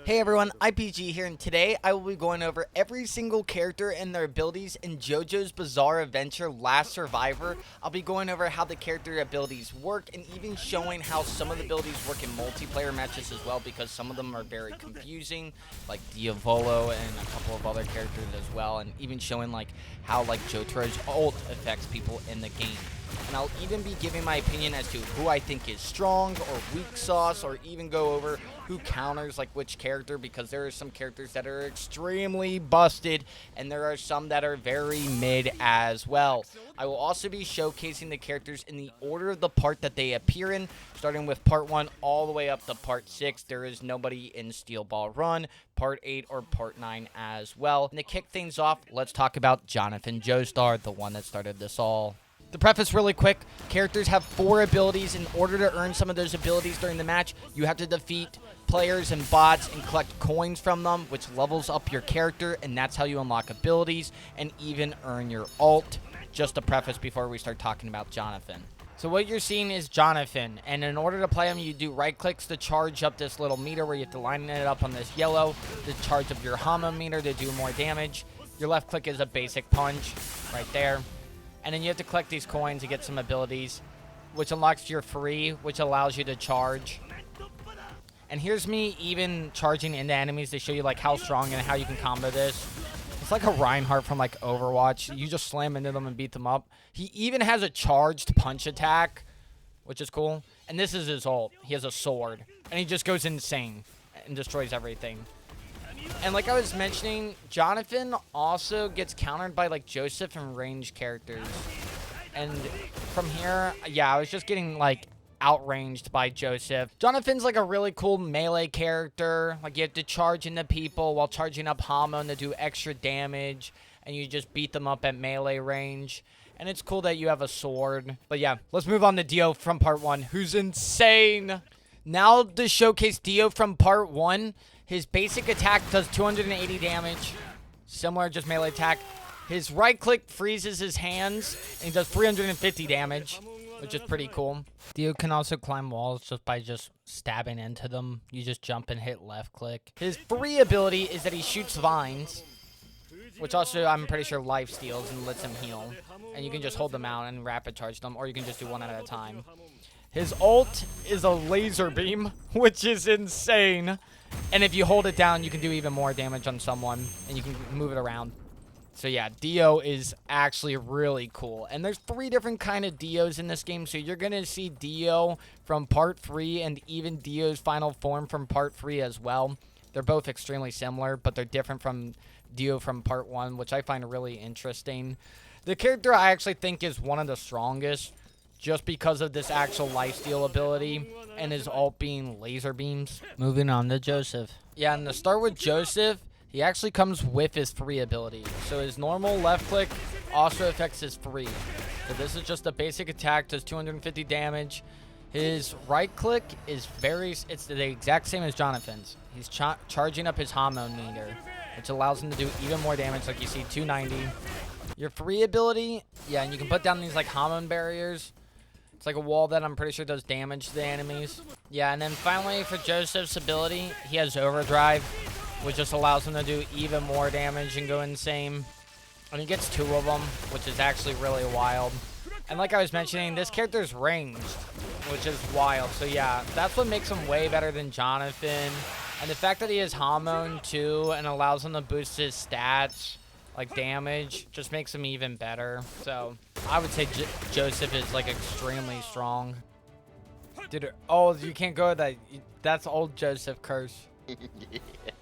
Hey everyone, IPG here, and today I will be going over every single character and their abilities in JoJo's Bizarre Adventure Last Survivor. I'll be going over how the character abilities work and even showing how some of the abilities work in multiplayer matches as well, because some of them are very confusing, like Diavolo and a couple of other characters as well, and even showing like how like Jotaro's ult affects people in the game. And I'll even be giving my opinion as to who I think is strong or weak sauce, or even go over who counters like which character, because there are some characters that are extremely busted and there are some that are very mid as well. I will also be showcasing the characters in the order of the part that they appear in, starting with part 1 all the way up to part 6. There is nobody in Steel Ball Run, part 8 or part 9 as well. And to kick things off, let's talk about Jonathan Joestar, the one that started this all. To preface really quick, characters have 4 abilities. In order to earn some of those abilities during the match, you have to defeat players and bots and collect coins from them, which levels up your character, and that's how you unlock abilities and even earn your ult. Just a preface before we start talking about Jonathan. So what you're seeing is Jonathan, and in order to play him, you do right clicks to charge up this little meter where you have to line it up on this yellow to charge up your Hama meter to do more damage. Your left click is a basic punch right there. And then you have to collect these coins to get some abilities, which unlocks your free, which allows you to charge. And here's me even charging into enemies to show you like how strong and how you can combo this. It's like a Reinhardt from like Overwatch. You just slam into them and beat them up. He even has a charged punch attack, which is cool. And this is his ult. He has a sword. And he just goes insane and destroys everything. And like I was mentioning, Jonathan also gets countered by like Joseph and range characters. And from here, yeah, I was just getting like outranged by Joseph. Jonathan's like a really cool melee character. Like you have to charge into people while charging up Hamon to do extra damage. And you just beat them up at melee range. And it's cool that you have a sword. But yeah, let's move on to Dio from part 1, who's insane. Now to showcase Dio from part 1. His basic attack does 280 damage, similar, just melee attack. His right click freezes his hands, and he does 350 damage, which is pretty cool. Dio can also climb walls just by just stabbing into them. You just jump and hit left click. His free ability is that he shoots vines, which also I'm pretty sure life steals and lets him heal. And you can just hold them out and rapid charge them, or you can just do one at a time. His ult is a laser beam, which is insane. And if you hold it down, you can do even more damage on someone, and you can move it around. So yeah, Dio is actually really cool. And there's 3 different kind of Dios in this game, so you're going to see Dio from part 3 and even Dio's Final Form from part 3 as well. They're both extremely similar, but they're different from Dio from part 1, which I find really interesting. The character I actually think is one of the strongest, just because of this actual lifesteal ability and his ult being laser beams. Moving on to Joseph. Yeah, and to start with Joseph, he actually comes with his free ability. So his normal left click also affects his free. So this is just a basic attack, does 250 damage. His right click is it's the exact same as Jonathan's. He's charging up his Hamon meter, which allows him to do even more damage, like you see, 290. Your free ability, yeah, and you can put down these like Hamon barriers. It's like a wall that I'm pretty sure does damage to the enemies. Yeah, and then finally for Joseph's ability, he has Overdrive, which just allows him to do even more damage and go insane. And he gets 2 of them, which is actually really wild. And like I was mentioning, this character's ranged, which is wild. So yeah, that's what makes him way better than Jonathan. And the fact that he has Hamon too and allows him to boost his stats, like damage, just makes him even better. So I would say Joseph is like extremely strong. Dude, oh, you can't go with that. That's old Joseph curse. Yeah.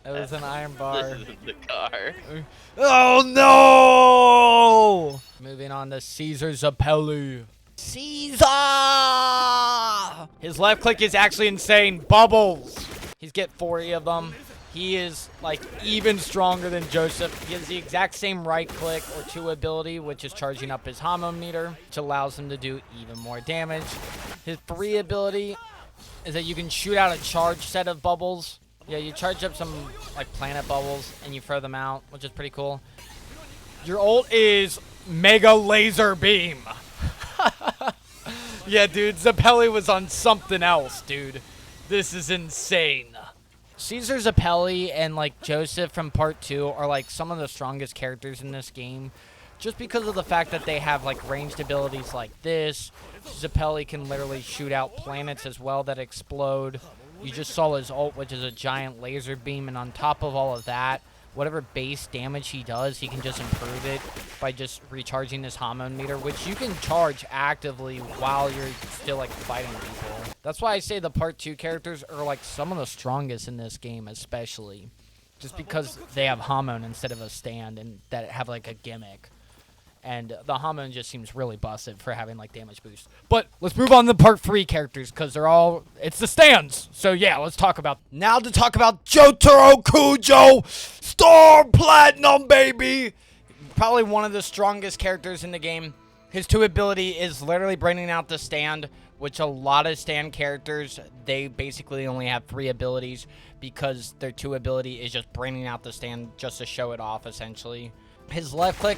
It was an iron bar. This isn't the car. Oh no! Moving on to Caesar Zeppeli. Caesar! His left click is actually insane. Bubbles. He's get 40 of them. He is, like, even stronger than Joseph. He has the exact same right click or 2 ability, which is charging up his Hamon meter, which allows him to do even more damage. His free ability is that you can shoot out a charged set of bubbles. Yeah, you charge up some, like, planet bubbles, and you throw them out, which is pretty cool. Your ult is Mega Laser Beam. Yeah, dude, Zeppeli was on something else, dude. This is insane. Caesar Zeppeli and like Joseph from part 2 are like some of the strongest characters in this game. Just because of the fact that they have like ranged abilities like this. Zeppeli can literally shoot out planets as well that explode. You just saw his ult, which is a giant laser beam, and on top of all of that, whatever base damage he does, he can just improve it by just recharging his hormone meter, which you can charge actively while you're still like fighting people. That's why I say the part 2 characters are like some of the strongest in this game, especially. Just because they have hormone instead of a stand and that have like a gimmick. And the hormone just seems really busted for having like damage boost. But let's move on to part 3 characters because they're all, it's the stands. So yeah, let's talk about. Now to talk about Jotaro Kujo, Star Platinum, baby. Probably one of the strongest characters in the game. His 2 ability is literally bringing out the stand, which a lot of stand characters, they basically only have 3 abilities because their 2 ability is just bringing out the stand just to show it off, essentially. His left click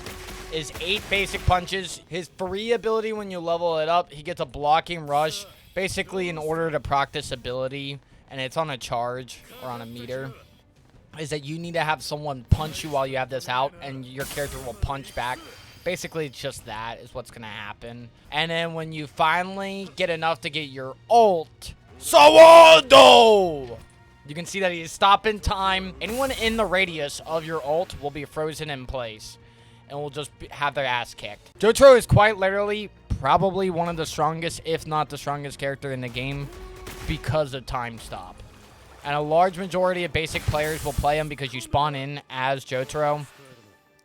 is 8 basic punches. His free ability, when you level it up, he gets a blocking rush, basically in order to proc this ability, and it's on a charge or on a meter, is that you need to have someone punch you while you have this out, and your character will punch back. Basically, it's just that is what's going to happen. And then when you finally get enough to get your ult, Sawado! You can see that he is stopping time. Anyone in the radius of your ult will be frozen in place and will just have their ass kicked. Jotaro is quite literally probably one of the strongest, if not the strongest character in the game because of time stop. And a large majority of basic players will play him because you spawn in as Jotaro.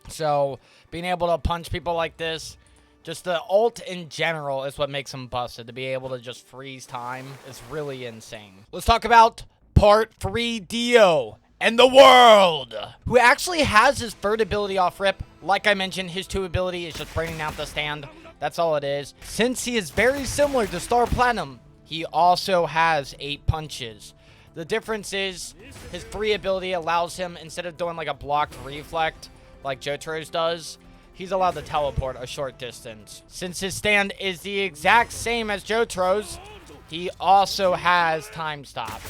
So being able to punch people like this, just the ult in general is what makes him busted. To be able to just freeze time is really insane. Let's talk about Part 3 Dio and the world, who actually has his 3rd ability off rip. Like I mentioned, his 2 ability is just bringing out the stand. That's all it is. Since he is very similar to Star Platinum, he also has 8 punches. The difference is his 3 ability allows him, instead of doing like a blocked reflect like Jotaro's does, he's allowed to teleport a short distance. Since his stand is the exact same as Jotaro's, he also has time stop.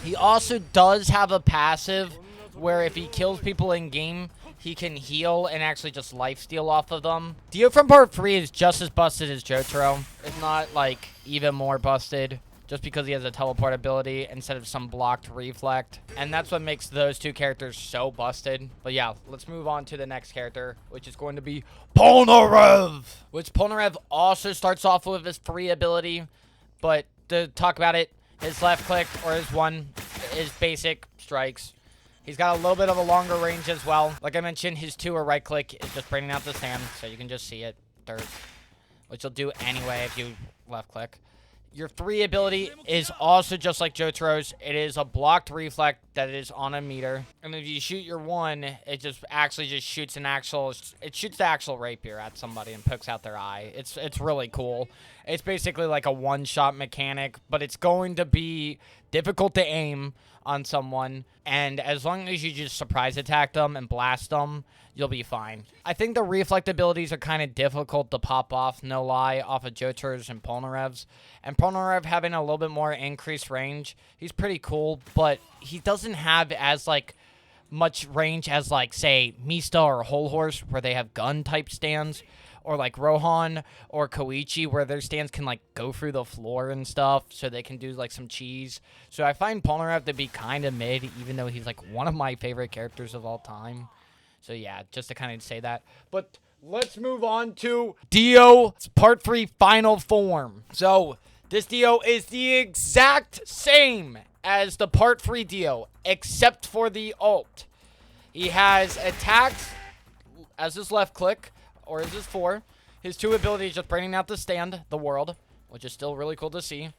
He also does have a passive where if he kills people in game, he can heal and actually just lifesteal off of them. Dio from part 3 is just as busted as Jotaro. If not, like, even more busted. Just because he has a teleport ability instead of some blocked reflect. And that's what makes those 2 characters so busted. But yeah, let's move on to the next character, which is going to be Polnareff. Which Polnareff also starts off with his free ability. But to talk about it, his left click, or his 1, is basic strikes. He's got a little bit of a longer range as well. Like I mentioned, his 2 or right click is just bringing out the stand, so you can just see it. Dirt. Which you'll do anyway if you left click. Your 3 ability is also just like Jotaro's. It is a blocked reflect that is on a meter. And if you shoot your 1, it just actually just shoots an actual... It shoots the actual rapier at somebody and pokes out their eye. It's really cool. It's basically like a one-shot mechanic, but it's going to be difficult to aim on someone. And as long as you just surprise attack them and blast them, you'll be fine. I think the reflect abilities are kind of difficult to pop off, no lie, off of Jotaro's and Polnareff's. And Polnareff having a little bit more increased range, he's pretty cool, but he doesn't have as, like, much range as, like, say, Mista or Hol Horse, where they have gun-type stands. Or, like, Rohan or Koichi, where their stands can, like, go through the floor and stuff, so they can do, like, some cheese. So I find Polnareff to be kind of mid, even though he's, like, one of my favorite characters of all time. So, yeah, just to kind of say that. But let's move on to DIO Part 3 Final Form. So, this DIO is the exact same as the Part 3 DIO, except for the ult. He has attacks as his left click, or is his 4. His 2 abilities just bringing out the stand, the world, which is still really cool to see.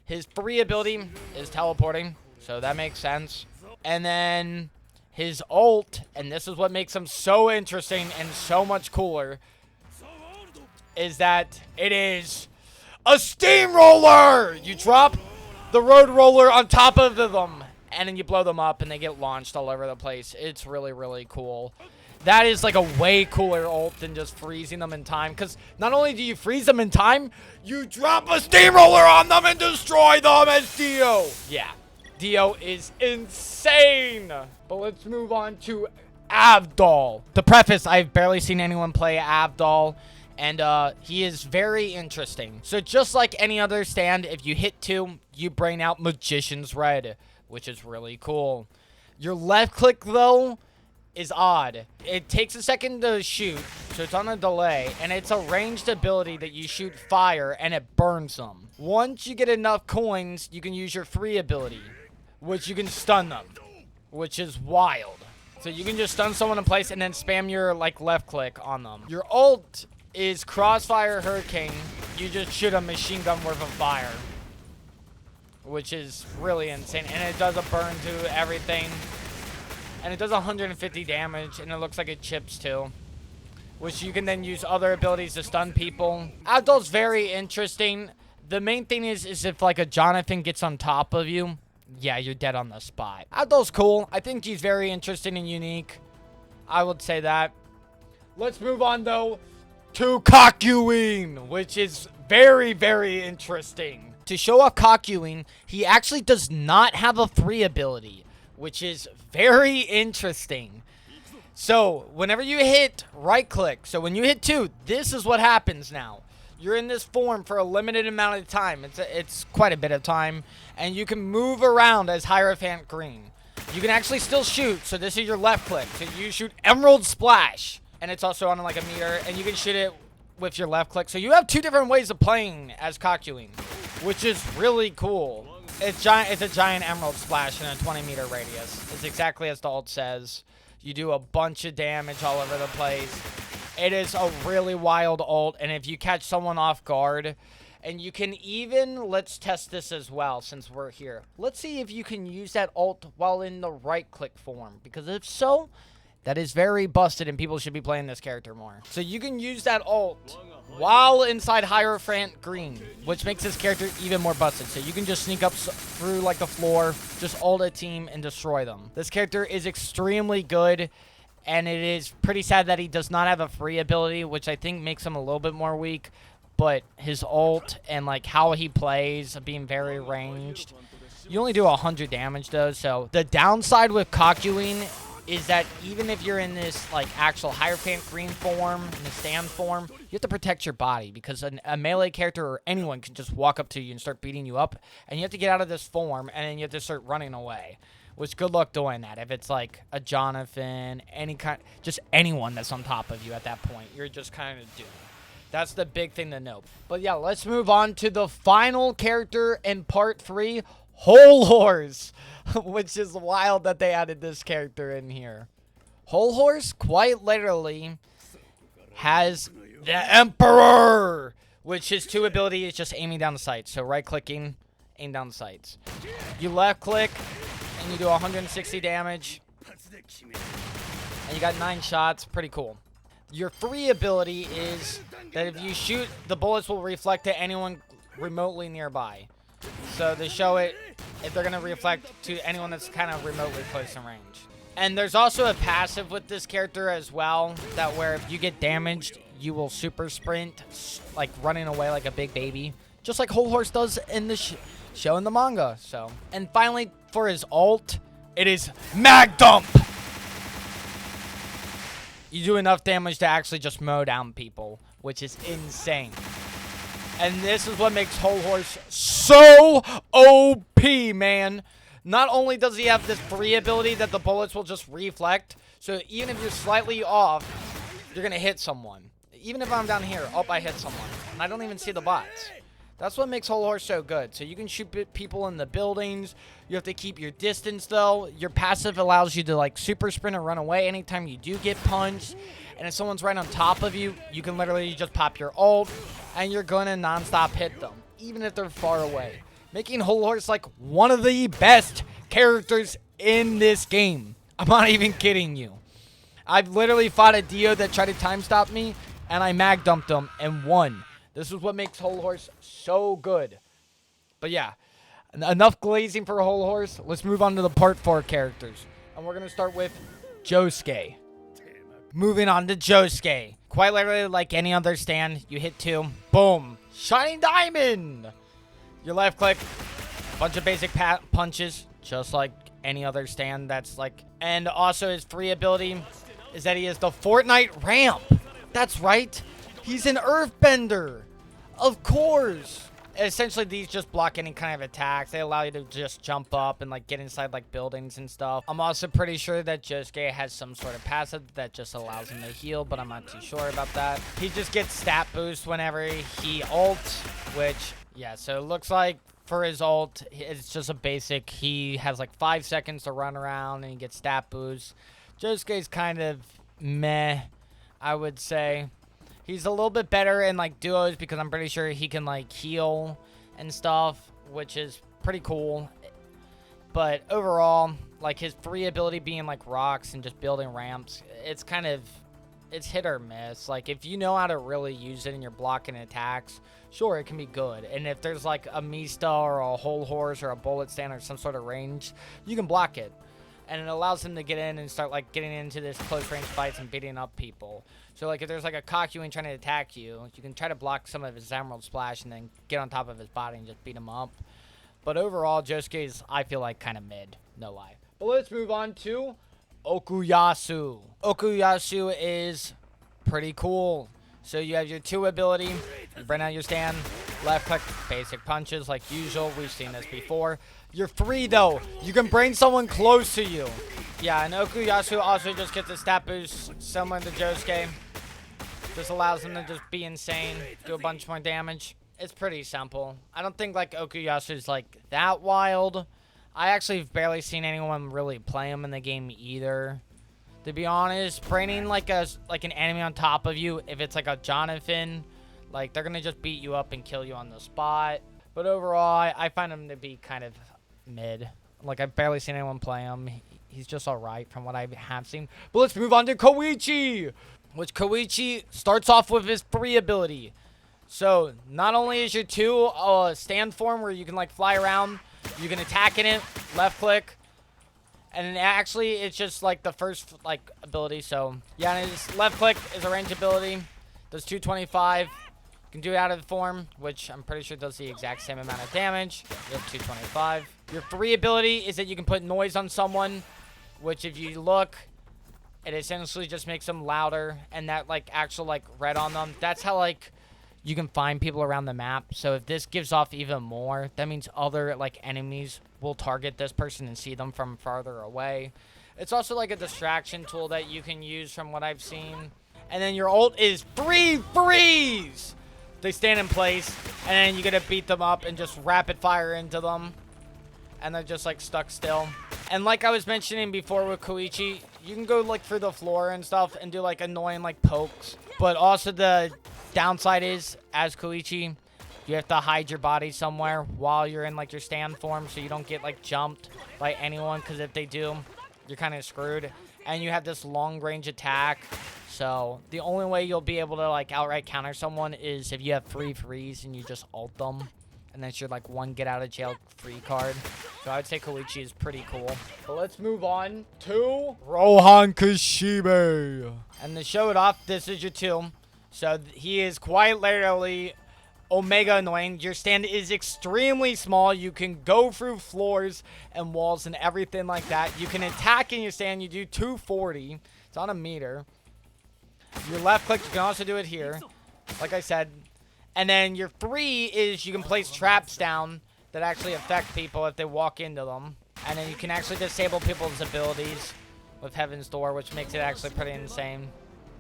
His 3 ability is teleporting, so that makes sense. And then his ult, and this is what makes him so interesting and so much cooler, is that it is a steamroller! You drop the road roller on top of them, and then you blow them up, and they get launched all over the place. It's really, really cool. That is like a way cooler ult than just freezing them in time. Because not only do you freeze them in time, you drop a steamroller on them and destroy them as Dio. Yeah. Dio is insane. But let's move on to Avdol. To preface, I've barely seen anyone play Avdol, and he is very interesting. So just like any other stand, if you hit 2, you bring out Magician's Red, which is really cool. Your left click, though, is odd. It takes a second to shoot, so it's on a delay, and it's a ranged ability that you shoot fire, and it burns them. Once you get enough coins, you can use your free ability, which you can stun them, which is wild. So you can just stun someone in place and then spam your left click on them. Your ult is Crossfire Hurricane. You just shoot a machine gun worth of fire, which is really insane, and it does a burn to everything. And it does 150 damage, and it looks like it chips too, which you can then use other abilities to stun people. Avdol's very interesting. The main thing is if like a Jonathan gets on top of you, yeah, you're dead on the spot. Avdol's cool. I think he's very interesting and unique. I would say that. Let's move on though to Kakyoin, which is very, very interesting. To show off Kakyoin, he actually does not have a free ability, which is very interesting. So, whenever you hit right-click, so when you hit 2, this is what happens now. You're in this form for a limited amount of time. It's quite a bit of time, and you can move around as Hierophant Green. You can actually still shoot, so this is your left-click. So you shoot Emerald Splash, and it's also on like a meter, and you can shoot it with your left-click. So you have 2 different ways of playing as Kakyoin, which is really cool. It's a giant Emerald Splash in a 20-meter radius. It's exactly as the ult says. You do a bunch of damage all over the place. It is a really wild ult, and if you catch someone off guard, and you can even, let's test this as well since we're here. Let's see if you can use that ult while in the right-click form, because if so, that is very busted, and people should be playing this character more. So you can use that ult while inside Hierophant Green, which makes this character even more busted. So you can just sneak up through like the floor, just ult a team and destroy them. This character is extremely good, and it is pretty sad that he does not have a free ability, which I think makes him a little bit more weak. But his ult and like how he plays, being very ranged, you only do 100 damage though. So the downside with Kakyoin is that even if you're in this like actual Hierophant Green form, in the stand form, you have to protect your body, because a melee character or anyone can just walk up to you and start beating you up, and you have to get out of this form, and then you have to start running away. Which, good luck doing that. If it's like a Jonathan, just anyone that's on top of you at that point, you're just kind of doomed. That's the big thing to know. But yeah, let's move on to the final character in part 3, Hol Horse, which is wild that they added this character in here. Hol Horse, quite literally, has the Emperor, which his 2 ability is just aiming down the sights. So right-clicking, aim down the sights. You left-click, and you do 160 damage. And you got 9 shots. Pretty cool. Your free ability is that if you shoot, the bullets will reflect to anyone remotely nearby. So they show it if they're going to reflect to anyone that's kind of remotely close in range. And there's also a passive with this character as well, that where if you get damaged, you will super sprint, like running away like a big baby. Just like Hol Horse does in the show in the manga. So, and finally, for his ult, it is Mag Dump. You do enough damage to actually just mow down people, which is insane. And this is what makes Hol Horse so OP, man. Not only does he have this free ability that the bullets will just reflect, so even if you're slightly off, you're going to hit someone. Even if I'm down here, I hit someone. And I don't even see the bots. That's what makes Hol Horse so good. So you can shoot people in the buildings. You have to keep your distance, though. Your passive allows you to, like, super sprint or run away anytime you do get punched. And if someone's right on top of you, you can literally just pop your ult, and you're going to nonstop hit them, even if they're far away. Making Hol Horse, like, one of the best characters in this game. I'm not even kidding you. I've literally fought a Dio that tried to time stop me, and I mag dumped him and won. This is what makes Hol Horse so good. But yeah, enough glazing for Hol Horse. Let's move on to the part 4 characters. And we're going to start with Josuke. Moving on to Josuke. Quite literally like any other stand, you hit 2. Boom. Shining Diamond. Your left click. Bunch of basic punches. just like any other stand that's like... And also his free ability is that he has the Fortnite ramp. That's right. He's an earthbender. Of course. Essentially, these just block any kind of attacks. They allow you to just jump up and like get inside like buildings and stuff. I'm also pretty sure that Josuke has some sort of passive that just allows him to heal, but I'm not too sure about that. He just gets stat boost whenever he ults, which, yeah, so it looks like for his ult, it's just a basic. He has like 5 seconds to run around and he gets stat boost. Josuke's kind of meh, I would say. He's a little bit better in, like, duos because I'm pretty sure he can, like, heal and stuff, which is pretty cool. But overall, like, his free ability being, like, rocks and just building ramps, it's kind of, it's hit or miss. Like, if you know how to really use it and you're blocking attacks, sure, it can be good. And if there's, like, a Mista or a Hol Horse or a bullet stand or some sort of range, you can block it. And it allows him to get in and start, like, getting into this close-range fights and beating up people. So, like, if there's, like, a Kakyoin trying to attack you, you can try to block some of his Emerald Splash and then get on top of his body and just beat him up. But overall, Josuke's, I feel like, kind of mid. No lie. But let's move on to Okuyasu. Okuyasu is pretty cool. So you have your 2 ability. You bring out your stand. Left click, basic punches like usual. We've seen this before. You're free, though. You can bring someone close to you. Yeah, and Okuyasu also just gets a stat boost similar to Josuke. Just allows him to just be insane, do a bunch more damage. It's pretty simple. I don't think, like, Okuyasu's, like, that wild. I actually have barely seen anyone really play him in the game either. To be honest, bringing, like, an enemy on top of you, if it's, like, a Jonathan, like, they're gonna just beat you up and kill you on the spot. But overall, I find him to be kind of mid. Like, I've barely seen anyone play him. He's just alright from what I have seen. But let's move on to Koichi, which Koichi starts off with his free ability. So, not only is your 2 stand form where you can, like, fly around, you can attack in it, left click, and then actually it's just, like, the first, like, ability. So, yeah, and his left click is a range ability. Does 225. You can do it out of the form, which I'm pretty sure does the exact same amount of damage. You have 225. Your free ability is that you can put noise on someone, which if you look, it essentially just makes them louder, and that, like, actual, like, red on them. That's how, like, you can find people around the map. So if this gives off even more, that means other, like, enemies will target this person and see them from farther away. It's also, like, a distraction tool that you can use from what I've seen. And then your ult is freeze! They stand in place, and then you get to beat them up and just rapid fire into them. And they're just, like, stuck still. And like I was mentioning before with Koichi, you can go, like, through the floor and stuff and do, like, annoying, like, pokes. But also the downside is, as Koichi, you have to hide your body somewhere while you're in, like, your stand form so you don't get, like, jumped by anyone. Because if they do, you're kind of screwed. And you have this long-range attack. So, the only way you'll be able to, like, outright counter someone is if you have free freeze and you just ult them. And that's your, like, one get-out-of-jail-free card. So, I would say Koichi is pretty cool. But let's move on to Rohan Kishibe. And to show it off, this is your 2. So, he is quite literally omega annoying. Your stand is extremely small. You can go through floors and walls and everything like that. You can attack in your stand. You do 240. It's on a meter. Your left click, you can also do it here, like I said. And then your 3 is you can place traps down that actually affect people if they walk into them. And then you can actually disable people's abilities with Heaven's Door, which makes it actually pretty insane.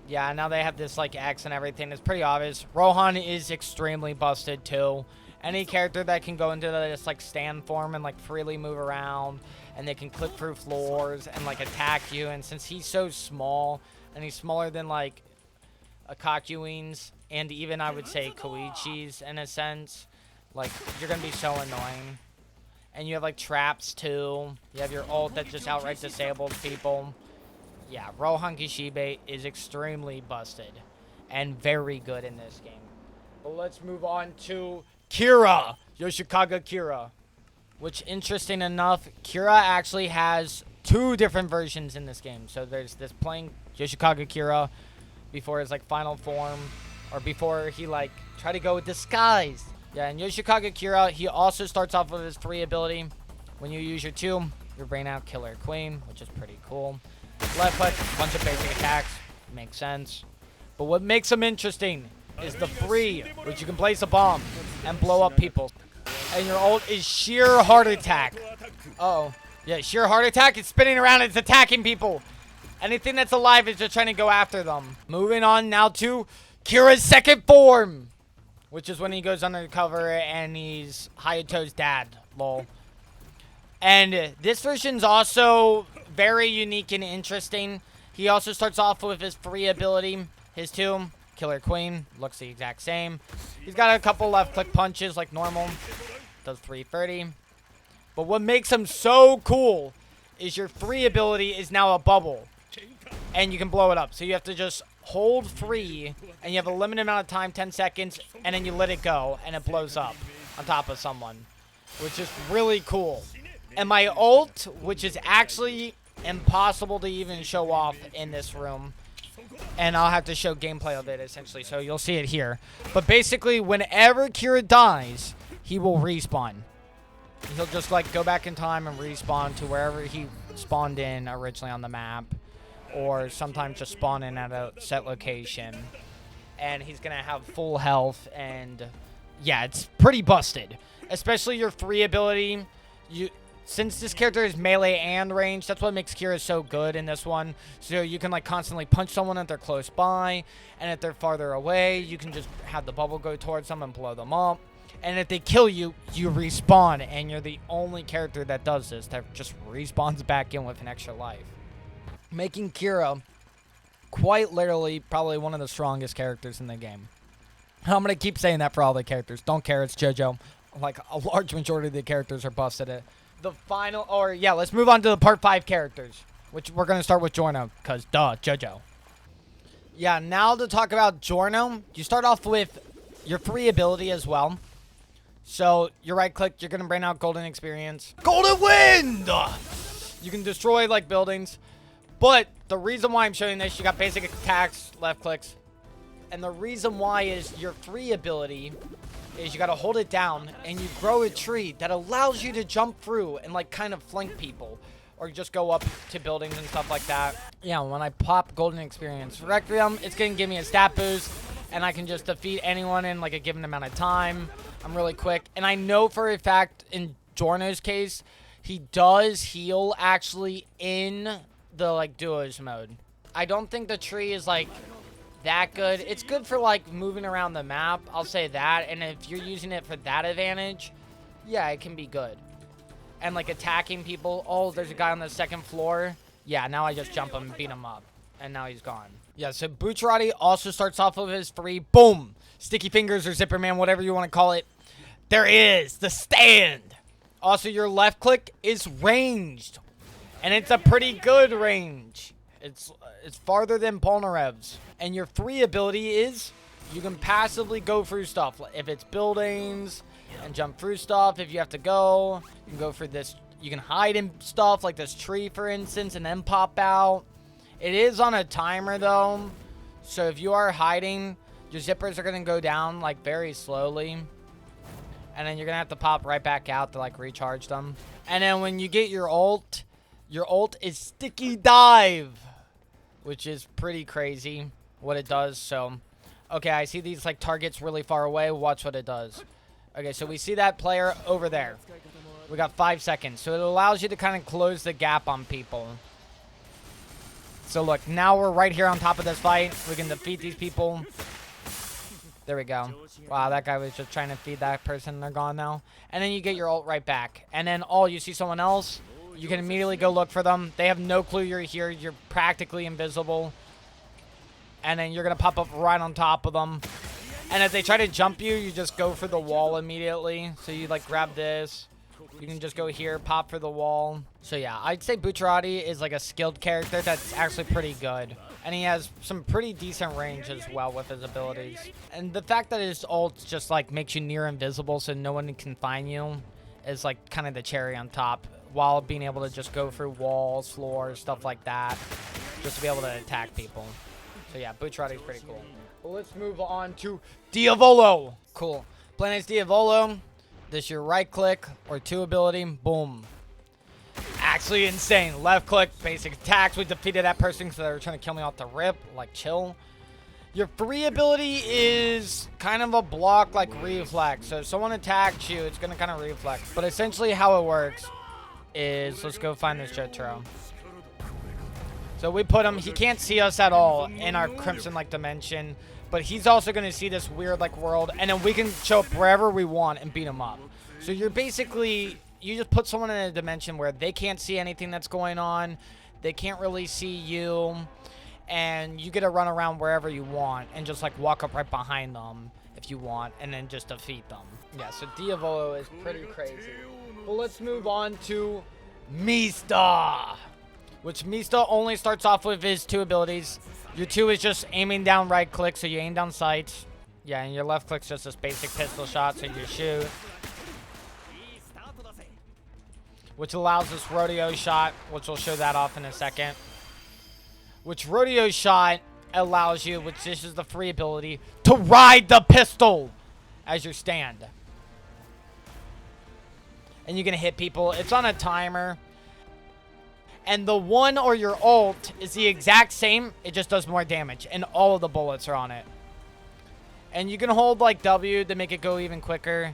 Yeah, now they have this, like, X and everything. It's pretty obvious. Rohan is extremely busted, too. Any character that can go into this, like, stand form and, like, freely move around. And they can clip through floors and, like, attack you. And since he's so small, and he's smaller than, like, a Kakyoin's, and even, I would say, Koichi's, in a sense, like, you're going to be so annoying. And you have, like, traps, too. You have your ult that just outright disables people. Yeah, Rohan Kishibe is extremely busted and very good in this game. But let's move on to Kira, Yoshikaga Kira. Which, interesting enough, Kira actually has 2 different versions in this game. So there's this plain Yoshikaga Kira before his, like, final form, or before he, like, tried to go with disguise. Yeah, and Yoshikaga Kira, he also starts off with his free ability, When you use your 2, you bring out Killer Queen, which is pretty cool. Left click, bunch of basic attacks. Makes sense. But what makes them interesting is the 3, which you can place a bomb and blow up people. And your ult is sheer heart attack. Uh-oh. Yeah, sheer heart attack. It's spinning around. It's attacking people. Anything that's alive is just trying to go after them. Moving on now to Kira's second form, which is when he goes undercover and he's Hayato's dad. Lol. And this version's also very unique and interesting. He also starts off with his 3 ability. His 2, Killer Queen, looks the exact same. He's got a couple left click punches like normal. Does 330. But what makes him so cool is your 3 ability is now a bubble. And you can blow it up. So you have to just hold 3, and you have a limited amount of time, 10 seconds, and then you let it go, and it blows up on top of someone, which is really cool. And my ult, which is actually impossible to even show off in this room, and I'll have to show gameplay of it, essentially, so you'll see it here. But basically, whenever Kira dies, he will respawn. He'll just, like, go back in time and respawn to wherever he spawned in originally on the map. Or sometimes just spawn in at a set location. And he's going to have full health. And, yeah, it's pretty busted. Especially your 3 ability. Since this character is melee and range, that's what makes Kira so good in this one. So you can, like, constantly punch someone if they're close by. And if they're farther away, you can just have the bubble go towards them and blow them up. And if they kill you, you respawn. And you're the only character that does this, that just respawns back in with an extra life. Making Kira quite literally probably one of the strongest characters in the game. I'm going to keep saying that for all the characters. Don't care, it's JoJo. Like, a large majority of the characters are busted at the final, or yeah, let's move on to the part 5 characters, which we're going to start with Giorno, because duh, JoJo. Yeah, now to talk about Giorno, you start off with your 3 ability as well. So, you right click, you're going to bring out Golden Experience. Golden Wind! You can destroy, like, buildings. But the reason why I'm showing this, you got basic attacks, left clicks. And the reason why is your 3 ability is you got to hold it down and you grow a tree that allows you to jump through and like kind of flank people. Or just go up to buildings and stuff like that. Yeah, when I pop Golden Experience Requiem, it's going to give me a stat boost. And I can just defeat anyone in like a given amount of time. I'm really quick. And I know for a fact in Giorno's case, he does heal actually in the like duos mode. I don't think the tree is like that good. It's good for like moving around the map, I'll say that, and if you're using it for that advantage, yeah, it can be good. And like attacking people. Oh, there's a guy on the 2nd floor. Yeah, now I just jump him and beat him up, and now he's gone. Yeah, so Bucciarati also starts off with his 3. Boom, sticky fingers or zipper man, whatever you want to call it. There is the stand. Also, your left click is ranged. And it's a pretty good range. It's farther than Polnareff's. And your 3 ability is you can passively go through stuff. If it's buildings and jump through stuff, if you have to go, you can go for this. You can hide in stuff like this tree, for instance, and then pop out. It is on a timer, though. So if you are hiding, your zippers are going to go down like very slowly. And then you're going to have to pop right back out to like recharge them. And then when you get your ult is Sticky Dive, which is pretty crazy what it does. So, okay, I see these like targets really far away. Watch what it does. Okay, so we see that player over there. We got 5 seconds. So it allows you to kind of close the gap on people. So look, now we're right here on top of this fight. We can defeat these people. There we go. Wow, that guy was just trying to feed that person. They're gone now. And then you get your ult right back. And then, oh, you see someone else? You can immediately go look for them. They have no clue you're here. You're practically invisible. And then you're going to pop up right on top of them. And if they try to jump you, you just go for the wall immediately. So you, like, grab this. You can just go here, pop for the wall. So, yeah, I'd say Bucciarati is, like, a skilled character that's actually pretty good. And he has some pretty decent range as well with his abilities. And the fact that his ult just, like, makes you near invisible so no one can find you is, like, kind of the cherry on top. While being able to just go through walls, floors, stuff like that. Just to be able to attack people. So, yeah, Bucciarati's pretty cool. But let's move on to Diavolo. Cool. Playing as Diavolo. This your right click or 2 ability. Boom. actually insane. Left click, basic attacks. We defeated that person because they were trying to kill me off the rip. Like, chill. Your free ability is kind of a block, like reflex. So if someone attacks you, it's going to kind of reflex. But essentially how it works is, let's go find this Jotaro. So we put him, he can't see us at all in our crimson-like dimension. But he's also going to see this weird, like, world. And then we can show up wherever we want and beat him up. So you're basically, you just put someone in a dimension where they can't see anything that's going on. They can't really see you. And you get to run around wherever you want and just like walk up right behind them if you want and then just defeat them. Yeah, so Diavolo is pretty crazy. But let's move on to Mista, which Mista only starts off with his 2 abilities. Your 2 is just aiming down right click, so you aim down sights. Yeah, and your left click's just this basic pistol shot, so you shoot. Which allows this rodeo shot, which we'll show that off in a second. Which rodeo shot allows you, which this is the free ability, to ride the pistol as your stand. And you can hit people. It's on a timer. And the 1 or your ult is the exact same. It just does more damage. And all of the bullets are on it. And you can hold like W to make it go even quicker.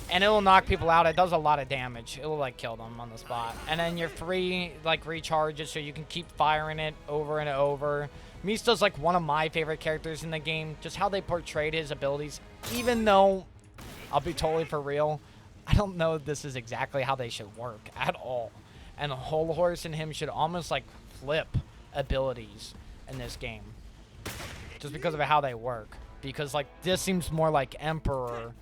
And it will knock people out. It does a lot of damage. It will like kill them on the spot. And then your free like recharges, so you can keep firing it over and over. Mista's like one of my favorite characters in the game. Just how they portrayed his abilities. Even though, I'll be totally for real, I don't know if this is exactly how they should work at all. And Hol Horse and him should almost like flip abilities in this game. Just because of how they work. Because like this seems more like Emperor.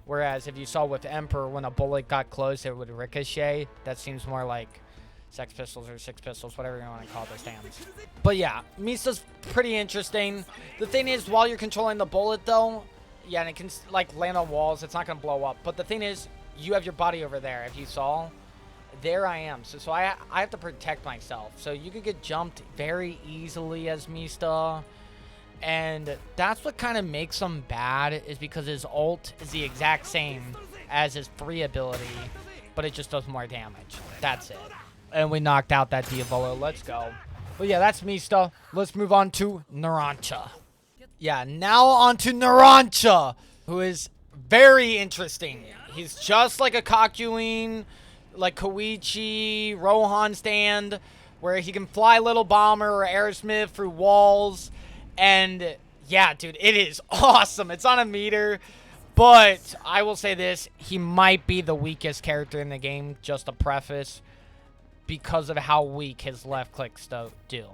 Whereas if you saw with Emperor, when a bullet got close, it would ricochet. That seems more like Sex Pistols or Six Pistols, whatever you want to call their stands. But yeah, Mista's pretty interesting. The thing is, while you're controlling the bullet though, yeah, and it can like land on walls, it's not going to blow up. But the thing is, you have your body over there. If you saw, there I am. So I have to protect myself. So you could get jumped very easily as Mista. And that's what kind of makes him bad, is because his ult is the exact same as his free ability, but it just does more damage. That's it. And we knocked out that Diavolo. Let's go. But yeah, that's Mista. Let's move on to Narancia. Yeah, now on to Narancia, who is very interesting. He's just like a Kakyoin, like Koichi, Rohan stand, where he can fly Little Bomber or Aerosmith through walls. And yeah, dude, it is awesome. It's on a meter, but I will say this, he might be the weakest character in the game, just a preface, because of how weak his left clicks do,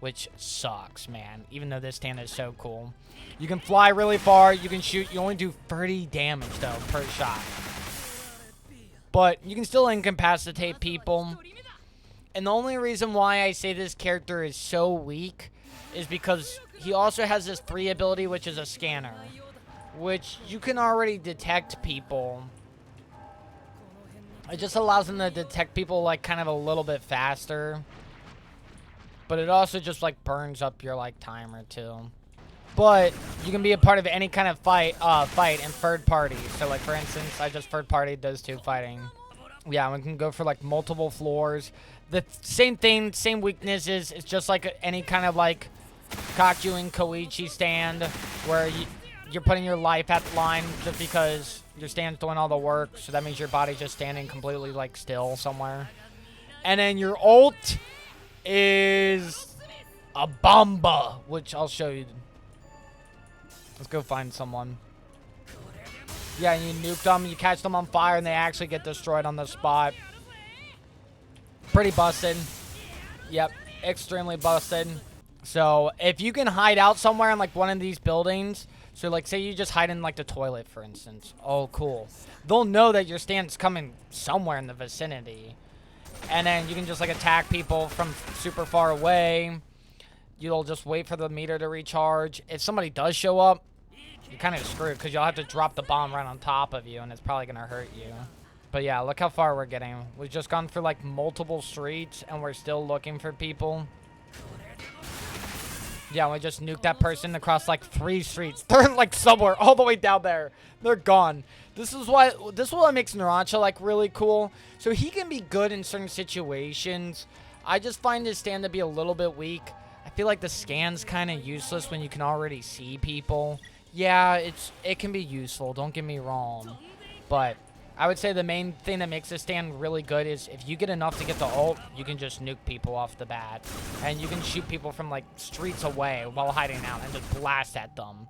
which sucks, man, even though this stand is so cool. You can fly really far, you can shoot, you only do 30 damage, though, per shot. But you can still incapacitate people, and the only reason why I say this character is so weak is because he also has this free ability, which is a scanner, which you can already detect people. It just allows him to detect people like kind of a little bit faster, but it also just like burns up your like timer too. But you can be a part of any kind of fight in third party. So like for instance, I just third partied those 2 fighting. Yeah, we can go for like multiple floors. The same thing, same weaknesses. It's just like any kind of like Kakyoin Koichi stand where you're putting your life at the line just because your stand's doing all the work. So that means your body's just standing completely like still somewhere. And then your ult is a bomba, which I'll show you. Let's go find someone. Yeah, and you nuke them, you catch them on fire, and they actually get destroyed on the spot. Pretty busted. Yep, extremely busted. So if you can hide out somewhere in like one of these buildings, so like say you just hide in like the toilet, for instance. Oh, cool. They'll know that your stand's coming somewhere in the vicinity. And then you can just like attack people from super far away. You'll just wait for the meter to recharge. If somebody does show up, you're kind of screwed because you'll have to drop the bomb right on top of you, and it's probably going to hurt you. But yeah, look how far we're getting. We've just gone through like multiple streets, and we're still looking for people. Yeah, we just nuked that person across like 3 streets. They're like somewhere all the way down there. They're gone. This is what makes Narancia like really cool. So he can be good in certain situations. I just find his stand to be a little bit weak. I feel like the scan's kind of useless when you can already see people. Yeah, it can be useful, don't get me wrong. But I would say the main thing that makes this stand really good is if you get enough to get the ult, you can just nuke people off the bat. And you can shoot people from like streets away while hiding out and just blast at them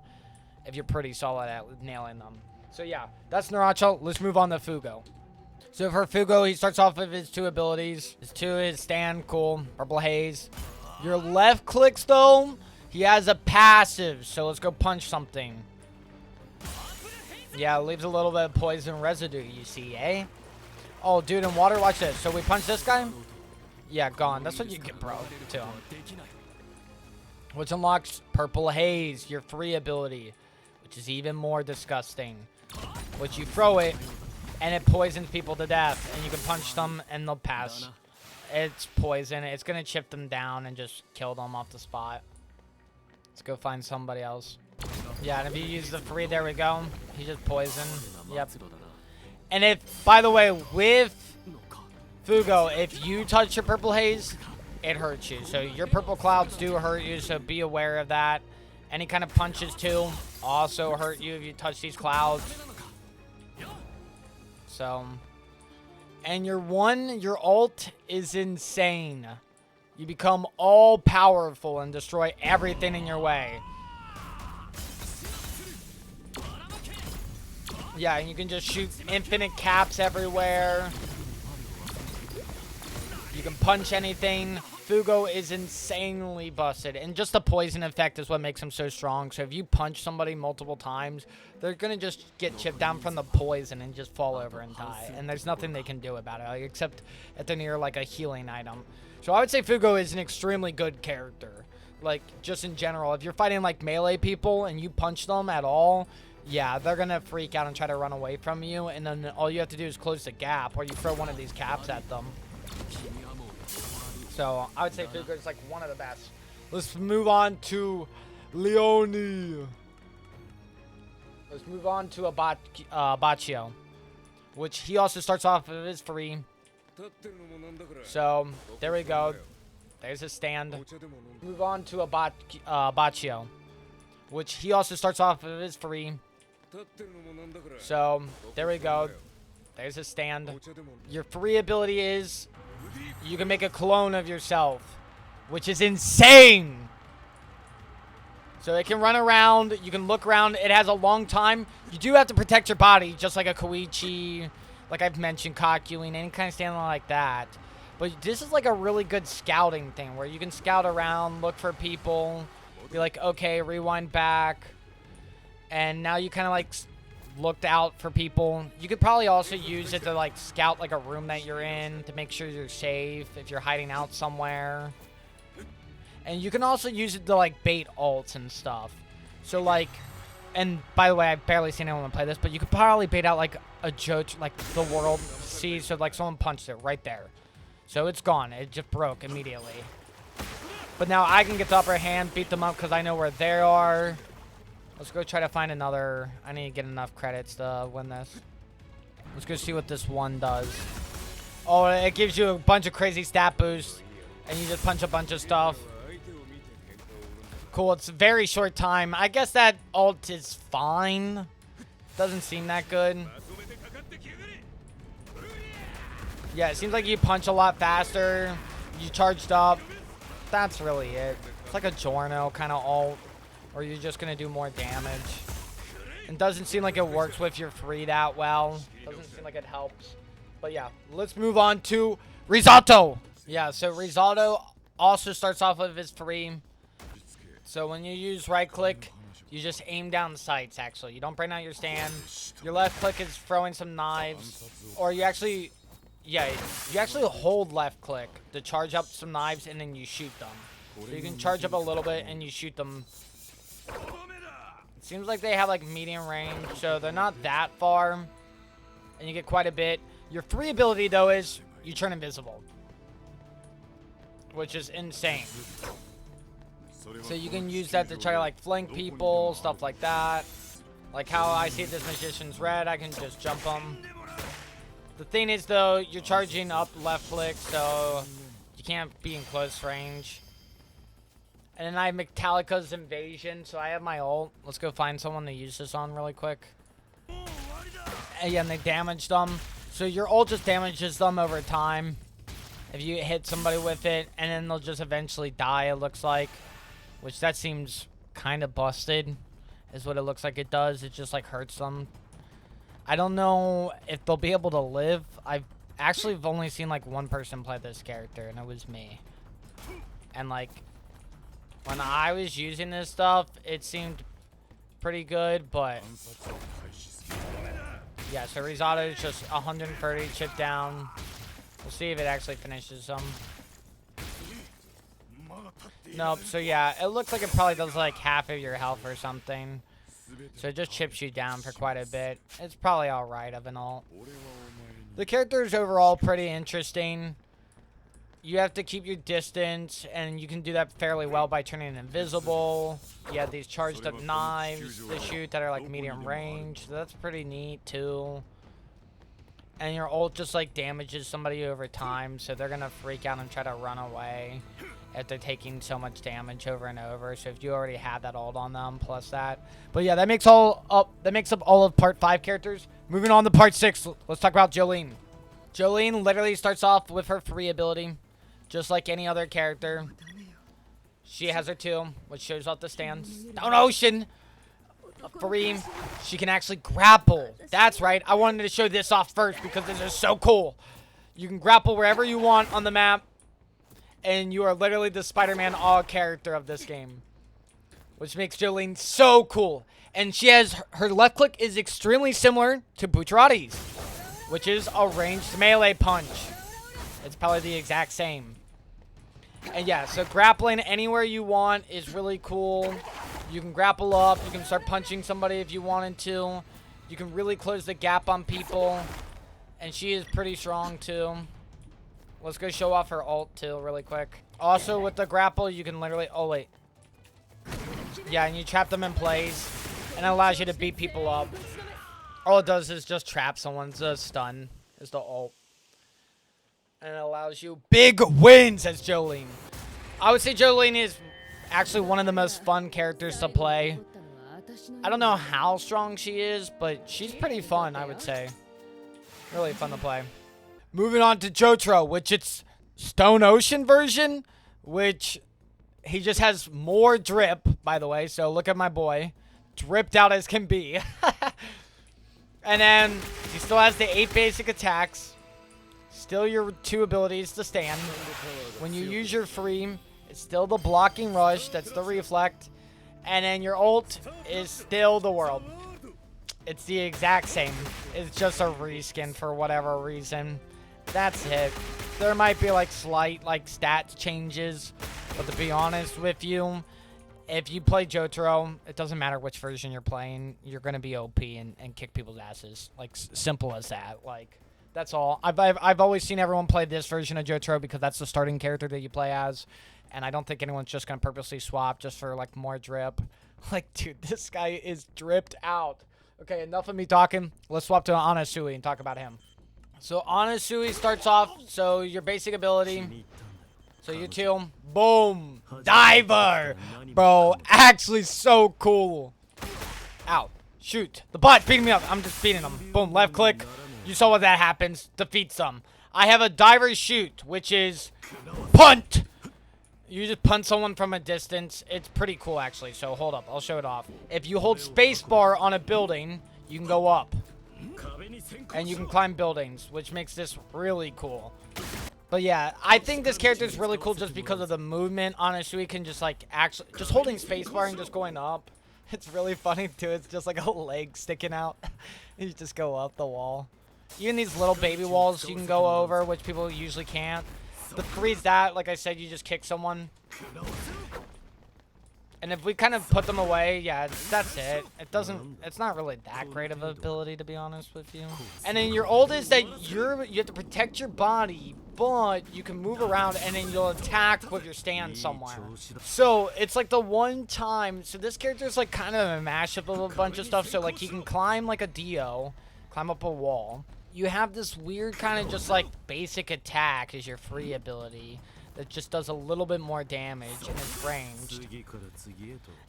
if you're pretty solid at nailing them. So yeah, that's Narancia. Let's move on to Fugo. So for Fugo, he starts off with his 2 abilities. His stand, cool. Purple Haze. Your left clicks though, he has a passive. So let's go punch something. Yeah, it leaves a little bit of poison residue, you see, eh? Oh, dude, in water, watch this. So we punch this guy? Yeah, gone. That's what you get, bro, to him. Which unlocks Purple Haze, your free ability, which is even more disgusting. Which you throw it, and it poisons people to death, and you can punch them, and they'll pass. It's poison. It's going to chip them down and just kill them off the spot. Let's go find somebody else. Yeah, and if you use the free, there we go. He just poisoned. Yep. And if, by the way, with Fugo, if you touch your Purple Haze, it hurts you. So your purple clouds do hurt you, so be aware of that. Any kind of punches, too, also hurt you if you touch these clouds. So, and your ult is insane. You become all powerful and destroy everything in your way. Yeah, and you can just shoot infinite caps everywhere. You can punch anything. Fugo is insanely busted. And just the poison effect is what makes him so strong. So if you punch somebody multiple times, they're going to just get chipped down from the poison and just fall over and die. And there's nothing they can do about it, like, except if they're near like a healing item. So I would say Fugo is an extremely good character. Like, just in general. If you're fighting like melee people and you punch them at all, yeah, they're going to freak out and try to run away from you. And then all you have to do is close the gap, or you throw one of these caps at them. So I would say Fugo is like one of the best. Let's move on to Leone. Let's move on to Abbacchio, which he also starts off with his free. So there we go. There's his stand. Move on to Abbacchio, which he also starts off with his free. So there we go. There's his stand. Your free ability is you can make a clone of yourself, which is insane. So it can run around. You can look around. It has a long time. You do have to protect your body, just like a Koichi, like I've mentioned, Kakyoin, any kind of stand like that. But this is like a really good scouting thing where you can scout around, look for people, be like, okay, rewind back. And now you kind of like looked out for people. You could probably also use it to like scout like a room that you're in to make sure you're safe if you're hiding out somewhere. And you can also use it to like bait ults and stuff. So like, and by the way, I've barely seen anyone play this, but you could probably bait out like a JoJo, like the world sees, so like someone punched it right there. So it's gone. It just broke immediately. But now I can get the upper hand, beat them up because I know where they are. Let's go try to find another. I need to get enough credits to win this. Let's go see what this one does. Oh, it gives you a bunch of crazy stat boosts. And you just punch a bunch of stuff. Cool, it's a very short time. I guess that ult is fine. Doesn't seem that good. Yeah, it seems like you punch a lot faster. You charged up. That's really it. It's like a Giorno kind of ult, or you're just going to do more damage. It doesn't seem like it works with your free that well. Doesn't seem like it helps. But yeah, let's move on to Risotto. Yeah, so Risotto also starts off with his free. So when you use right click, you just aim down sights actually. You don't bring out your stand. Your left click is throwing some knives. Or you actually, yeah, you actually hold left click to charge up some knives and then you shoot them. So you can charge up a little bit and you shoot them. It seems like they have like medium range, so they're not that far. And you get quite a bit. Your free ability though is you turn invisible, which is insane. So you can use that to try to like flank people, stuff like that. Like how I see this magician's red, I can just jump them. The thing is though, you're charging up left click, so you can't be in close range. And then I have Metallica's Invasion, so I have my ult. Let's go find someone to use this on really quick. And yeah, and they damaged them. So your ult just damages them over time. If you hit somebody with it, and then they'll just eventually die, it looks like. Which that seems kind of busted, is what it looks like it does. It just like hurts them. I don't know if they'll be able to live. I've actually only seen like one person play this character, and it was me. And like, when I was using this stuff, it seemed pretty good, but yeah, so Risotto is just 130 chip down. We'll see if it actually finishes them. Nope, so yeah, it looks like it probably does like half of your health or something. So it just chips you down for quite a bit. It's probably alright of an ult. The character is overall pretty interesting. You have to keep your distance, and you can do that fairly well by turning invisible. You have these charged up knives to shoot that are like medium range. So that's pretty neat too. And your ult just like damages somebody over time, so they're gonna freak out and try to run away if they're taking so much damage over and over. So if you already have that ult on them, plus that. But yeah, that makes up all of part 5 characters. Moving on to part 6, let's talk about Jolyne. Jolyne literally starts off with her free ability, just like any other character. She has her 2, which shows off the stance. Down ocean! Free. She can actually grapple. That's right. I wanted to show this off first because this is so cool. You can grapple wherever you want on the map. And you are literally the Spider-Man all character of this game. Which makes Jolyne so cool. And she has, her left click is extremely similar to Bucciarati's, which is a ranged melee punch. It's probably the exact same. And yeah, so grappling anywhere you want is really cool. You can grapple up. You can start punching somebody if you wanted to. You can really close the gap on people. And she is pretty strong too. Let's go show off her ult too really quick. Also with the grapple, you can literally... Oh, wait. Yeah, and you trap them in place. And it allows you to beat people up. All it does is just trap someone's stun. Is the ult. And it allows you big wins as Jolyne. I would say Jolyne is actually one of the most fun characters to play. I don't know how strong she is, but she's pretty fun, I would say. Really fun to play. Moving on to Jotaro, which it's Stone Ocean version, which he just has more drip, by the way. So look at my boy. Dripped out as can be. And then he still has the 8 basic attacks. Still your 2 abilities to stand. When you use your free, it's still the blocking rush. That's the reflect. And then your ult is still the world. It's the exact same. It's just a reskin for whatever reason. That's it. There might be like slight like stats changes. But to be honest with you, if you play Jotaro, it doesn't matter which version you're playing. You're going to be OP and kick people's asses. Like, simple as that. Like, that's all. I've always seen everyone play this version of Jotaro because that's the starting character that you play as. And I don't think anyone's just going to purposely swap just for, like, more drip. Like, dude, this guy is dripped out. Okay, enough of me talking. Let's swap to Anasui and talk about him. So, Anasui starts off, so your basic ability... So you 2, boom, diver, bro, actually so cool. Ow, shoot, the bot beating me up, I'm just beating him. Boom, left click, you saw what that happens, defeats them. I have a diver shoot, which is punt. You just punt someone from a distance. It's pretty cool actually, so hold up, I'll show it off. If you hold spacebar on a building, you can go up. And you can climb buildings, which makes this really cool. But yeah, I think this character is really cool just because of the movement. Anasui can just like actually just holding spacebar and just going up. It's really funny too. It's just like a leg sticking out. You just go up the wall. Even these little baby walls you can go over, which people usually can't. The freeze that, like I said, you just kick someone. And if we kind of put them away, yeah, that's it. It's not really that great of an ability, to be honest with you. And then your ult is that you have to protect your body, but you can move around and then you'll attack with your stand somewhere. So it's like the one time, so this character is like kind of a mashup of a bunch of stuff. So like he can climb like a Dio, climb up a wall. You have this weird kind of just like basic attack as your free ability that just does a little bit more damage and is ranged.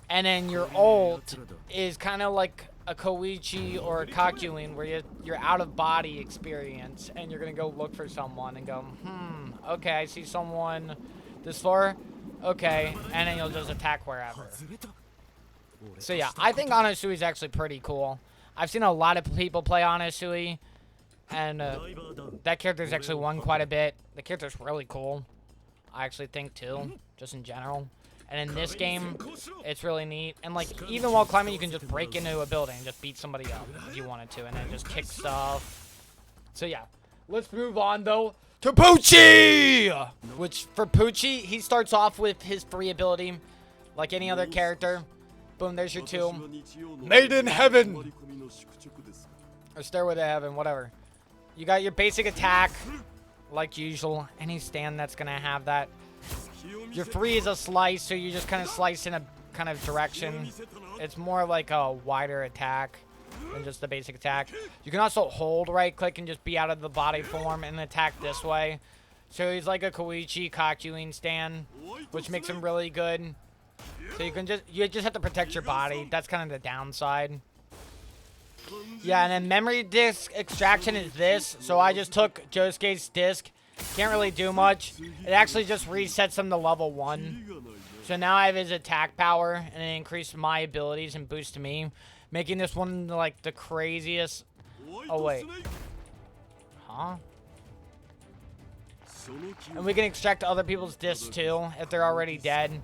And then your ult is kind of like a Koichi or a Kakyoin where you're out of body experience and you're going to go look for someone and go, okay, I see someone this far. Okay, and then you'll just attack wherever. So yeah, I think Anasui is actually pretty cool. I've seen a lot of people play Anasui, and that character's actually won quite a bit. The character's really cool, I actually think, too, just in general. And in this game, it's really neat. And like, even while climbing, you can just break into a building and just beat somebody up if you wanted to, and then just kick stuff. So yeah, let's move on though to Pucci! Which, for Pucci, he starts off with his free ability, like any other character. Boom, there's your 2. Made in heaven! Or Stairway to Heaven, whatever. You got your basic attack, like usual. Any stand that's gonna have that. Your free is a slice, so you just kind of slice in a kind of direction. It's more like a wider attack than just the basic attack. You can also hold right click and just be out of the body form and attack this way. So he's like a Koichi Kakyoin stand, which makes him really good. So you just have to protect your body. That's kind of the downside. Yeah, and then memory disk extraction is this. So I just took Josuke's disc. Can't really do much. It actually just resets him to level 1. So now I have his attack power, and it increased my abilities and boosted me, making this one like the craziest. Oh wait, huh? And we can extract other people's discs too if they're already dead.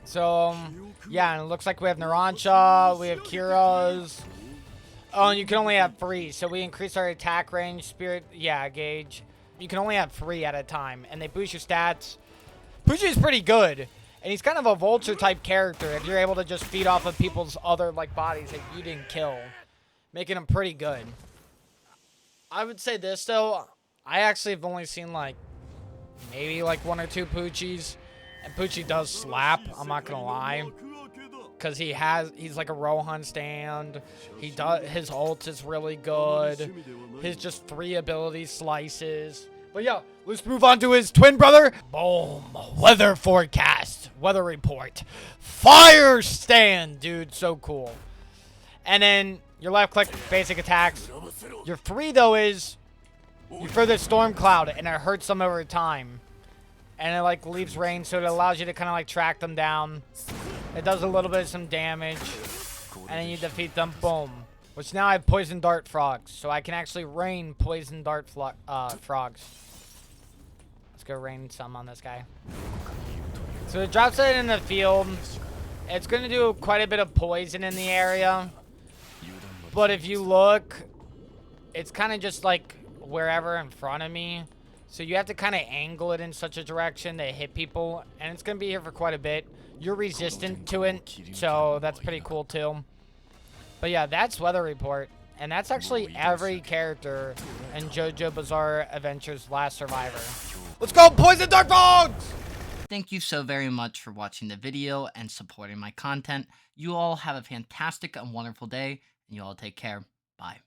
So yeah, and it looks like we have Narancia, we have Kira's. Oh, and you can only have 3, so we increase our attack range, spirit, yeah, gauge. You can only have 3 at a time, and they boost your stats. Pucci is pretty good, and he's kind of a vulture type character if you're able to just feed off of people's other like bodies that you didn't kill, making him pretty good. I would say this though, I actually have only seen like maybe like 1 or 2 Puccis, and Pucci does slap, I'm not gonna lie. Because he's like a Rohan stand. His ult is really good. His just 3 ability slices. But yeah, let's move on to his twin brother. Boom. Weather forecast. Weather report. Fire stand, dude. So cool. And then your left click, basic attacks. Your 3 though is you throw the storm cloud and it hurts them over time. And it like leaves rain, so it allows you to kind of like track them down. It does a little bit of some damage, and then you defeat them. Boom. Which now I have poison dart frogs, so I can actually rain poison dart frogs. Let's go rain some on this guy. So it drops it in the field. It's going to do quite a bit of poison in the area. But if you look, it's kind of just like wherever in front of me. So you have to kind of angle it in such a direction to hit people, and it's going to be here for quite a bit. You're resistant to it, so that's pretty cool too. But yeah, that's Weather Report, and that's actually every character in JoJo Bizarre Adventure's Last Survivor. Let's go, Poison Dart Frogs! Thank you so very much for watching the video and supporting my content. You all have a fantastic and wonderful day, and you all take care. Bye.